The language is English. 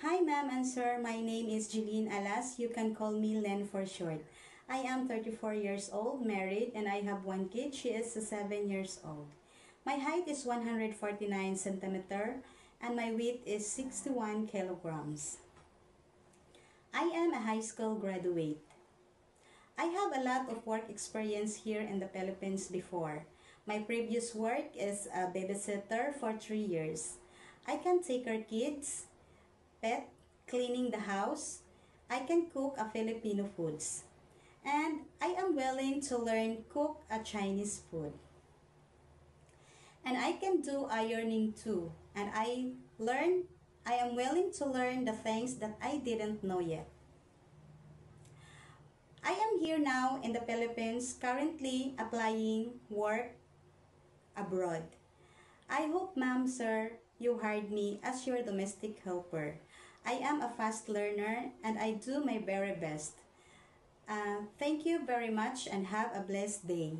Hi ma'am and sir, my name is Jeline Alas. You can call me Len for short. I am 34 years old, married, and I have one kid. She is 7 years old. My height is 149 centimeter and my weight is 61 kilograms. I am a high school graduate. I have a lot of work experience here in the Philippines before. My previous work is a babysitter for 3 years. I can take care kids, pet, cleaning the house. I can cook a Filipino foods. And I am willing to learn cook a Chinese food. And I can do ironing too. And I am willing to learn the things that I didn't know yet. I am here now in the Philippines, currently applying work abroad. I hope, ma'am, sir, you hired me as your domestic helper. I am a fast learner and I do my very best. Thank you very much and have a blessed day.